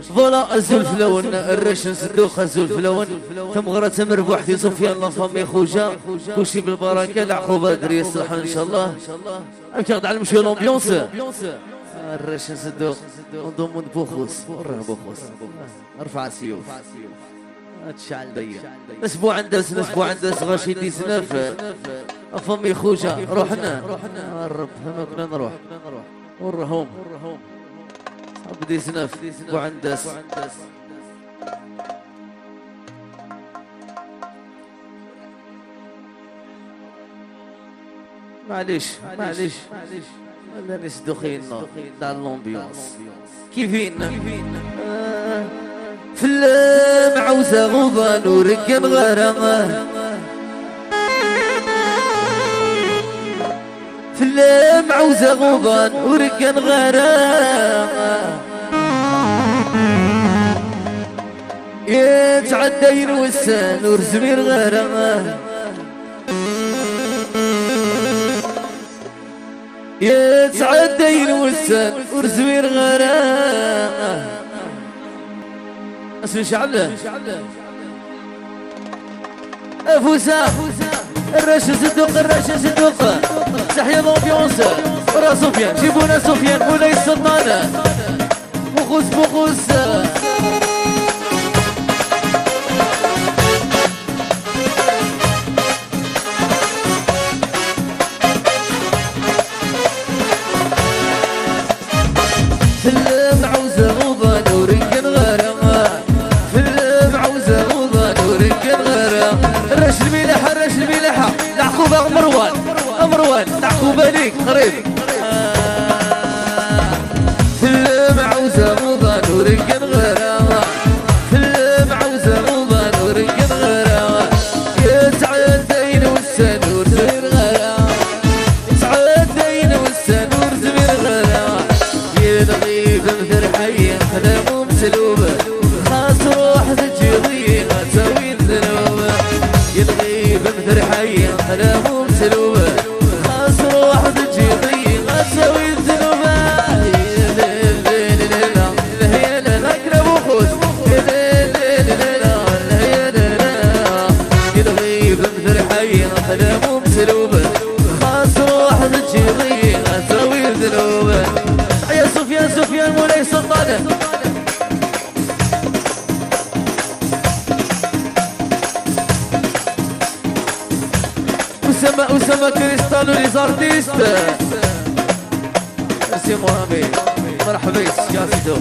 فوالا الزلفلون الرشن صدوخ الزلفلون ثم غرة مربوح في صوفيا الله فمي خوجا كلشي بالبركة العقوبة دري الصحة ان شاء الله كنقعد على نمشيو لومبيونس الرشن صدوخ نضم بوخوس وراه بوخوس ارفع السيوف تشعل ضيق اسبوع عندس اسبوع عندس غاشي دي سنف فمي خوجا روحنا الرب كنا نروح ورهم بدي سنف وعندس معليش ولا نسدخين دار لومبيونس كيفين في المعوزة غضان وركن غرامه في المعوزة غضان وركن غرامه يتعدى ينوسان ورزمير غرامه يتعدى ينوسان ورزمير غرامه اسمي شعله افوسا الرشا صدوق تحيا لومبيونس ورا سفيان جيبونا سفيان مولاي السلطانة بوخوس في المعوزة غضان وركن غرامة في المعوزة غضان وركن غرامة الرش المليحة العقوبة مروان العقوبة ليك قريب في المعوزة غضان وركن غرامة في المعوزة غضان وركن غرامة يتعدين والسنور زمير غرامة يتعدين والسنور زمير غرامة يلغي بمثرحين خدموا مسلوبة خاص روح تجيضي ما تسوي الذنوبة يلغي بمثرحين خدموا مسلوبة خاص روح تجيضي ما تسوي الذنوبة اقرب وخوس يلغي بمثرحين خدموا مسلوبة خاص روح تجيضي ما تسوي الذنوبة يا سفيان مولاي سلطانة أسامة كريستالو ليزارتيست سي محمد مرحبا يا سيدو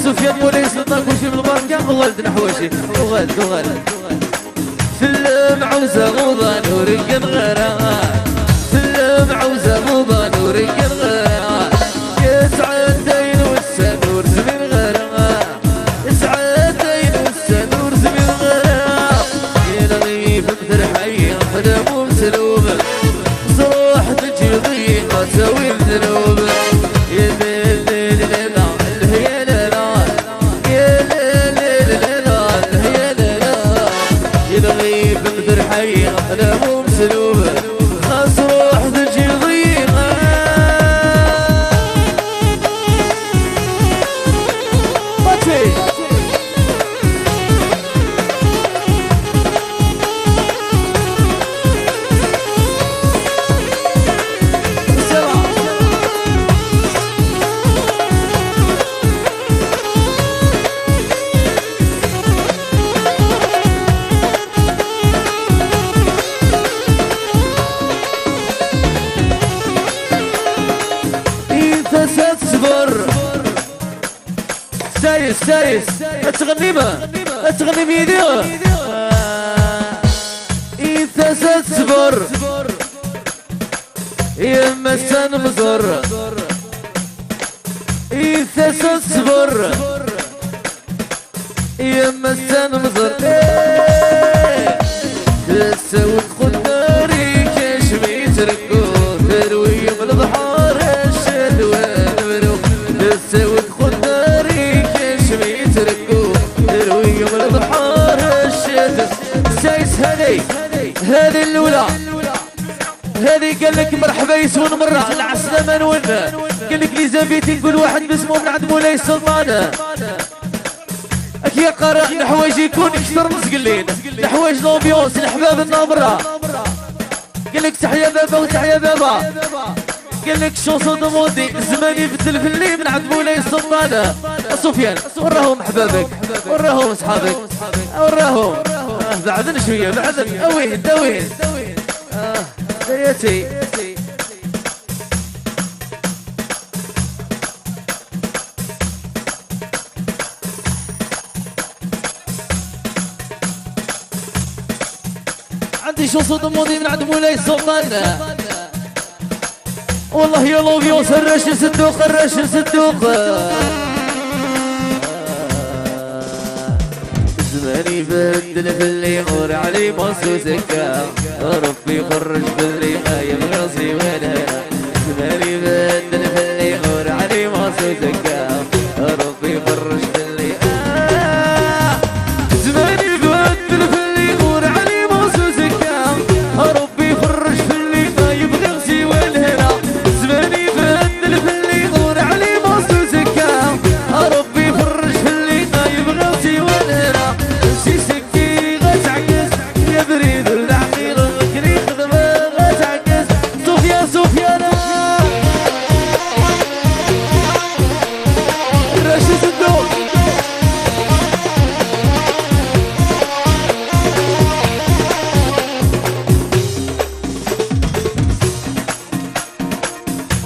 سفيان مولاي سلطان كلشي بالبركة وغلد نحواشي وغلد في المعوزة غضان وركن غرامة في المعوزة غضان وركن غرامة يتعدين والسنور زمير غرامة يتعدين والسنور زمير غرامة يلغي بمثرحين خدموا مسلوبة صروح تجيضي ما تسوي الذنوبة يلغي بمثرحين خدموا مسلوبة خاص روح تجيضي سايس تغني بيديو إذا تصبر يما سنمزر إذا تصبر يما سنمزر تسوي خداري كشمي تركو تروي من البحر الشلوان منو تسوي خداري كشمي تركو تروي من البحر الشلوان سايس هذه الأولى هذه قال لك مرحبا يسون مرة العسلامة نونا قال لك لي زابيتي نقول واحد باسمه من عند مولاي السلطان. اكي يا قارئ الحوايج يكون اكثر مسقلين، الحوايج لومبيونس الحباب النابرة. قال لك تحيا بابا وتحيا بابا. قال لك شونسون دو مودي الزمان يبدل في الليل من عند مولاي السلطان. سفيان وراهم حبابك وراهم اصحابك وراهم. بعدنا شويه بعدنا اوين اوين ديتي. عندي شونسون دو مودي من عند مولاي السلطان. والله يا لوبيوس الرش صدوق الرش صدوق. زماني بدل في اللي يمر علي مصوصك. ربي يخرج بدري ما يبغي ولا. زماني بدل في اللي يمر علي مصوصك. ربي يخرج بدري زماني بدل في اللي يمر علي مصوصك. ربي يخرج في اللي ما يبغي ولا. زماني بدل في اللي يمر علي مصوصك. ربي يخرج في اللي ما يبغي ولا.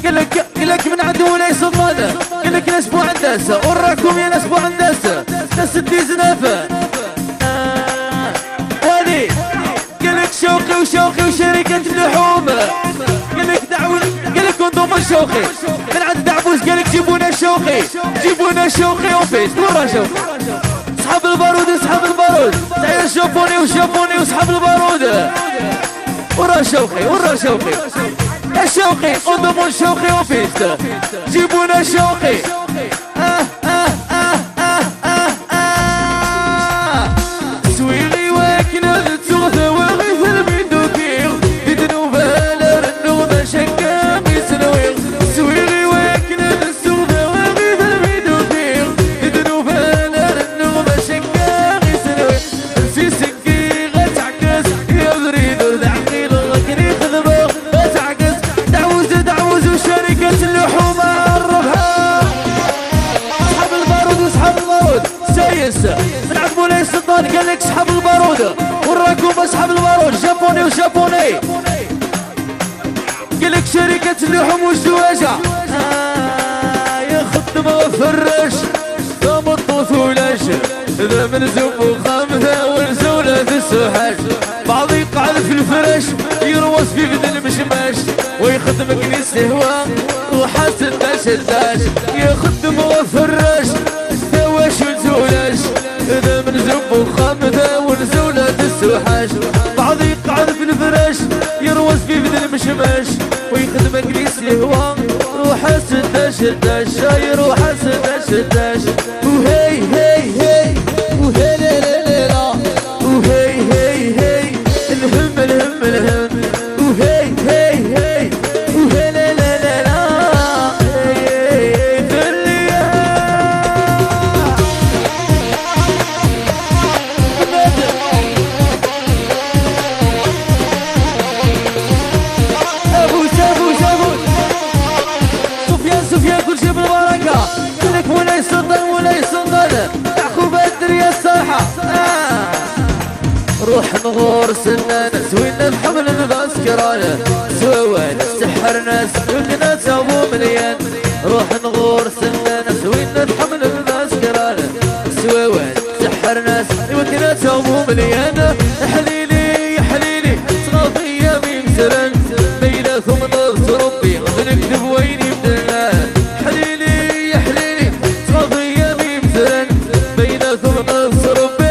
قالك من عند مولاي سلطان. قالك الاسبوع هندسه وراكم يا الاسبوع هندسه ناس تدي زنافه. هادي قالك شوقي وشوقي وشركه اللحوم. قالك دعوه قالك انضم الشوقي من عند دعبوس. قالك جيبونا شوقي جيبونا شوقي وفيس ورا شوقي. اصحاب البارود اصحاب البارود تعال شوفوني وشوفوني واصحاب البارود. ورا شوقي ورا شوقي الشوقي انضموا الشوقي وفيستا. جيبونا شوقي سويغي واكنا تسوث وغيث المندوكيغ. بدنو بالر النوم شكا ميسنويغ. سويغي واكنا تسوث وغيث المندوكيغ. بدنو بالر النوم شكا ميسنويغ. في سكي غتعكس يا بريد ودعقي لغكني خذبوغ غتعكس. دعوز شركة اللحوم عرفها. اصحاب البارود واصحاب البارود سايس من عند مولاي السلطان. قال لك اصحاب البارود وراكم اصحاب البارود جابوني وشابوني. قال لك شركة اللحوم والزواجة. يا خدم وفرش دام الطفولاش. ذا من زب وخامثة ونزولة في السوحاش. بعض يقعد في الفرش يروس في بدن المشماش. ويخدمك نستهوى وحاسن داش. يا خدم وفرش ثواش ونزولاش. ذا من زب وخامثة ونزولة في السوحاش. بعض يقعد في الفرش يروس في بدن المشماش. ويخدمك نستهوى وحاسن داش. شاير وحاسن داش. وهي هي هي وهي لا لا لا وهي هي هي الهم الهم الهم. وهي هي هي وهي لا لا لا لا هي فريا. ابوس سفيان كل شي بالبركه. لك مولاي السلطان يعقوب الدريه الصالحه. روح نغور سنان سوينا بحمل المسكران. سوينا السحر ناس ولنا ابو مليان. روح نغور سنان سوينا بحمل المسكران. سوينا السحر ناس ولنا ابو مليان. حليلي حليلي صافيه بمسرن بينكم ضغط ربي نكتب ويني بدنا. حليلي يا حليلي صافيه بمسرن بينكم ضغط ربي.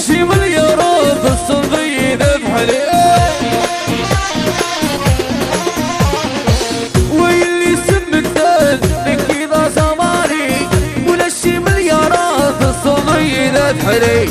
شي مليارات الصلبي ذبح لي واللي سم الدال لك إذا زماني ولا شي مليارات الصلبي ذبح لي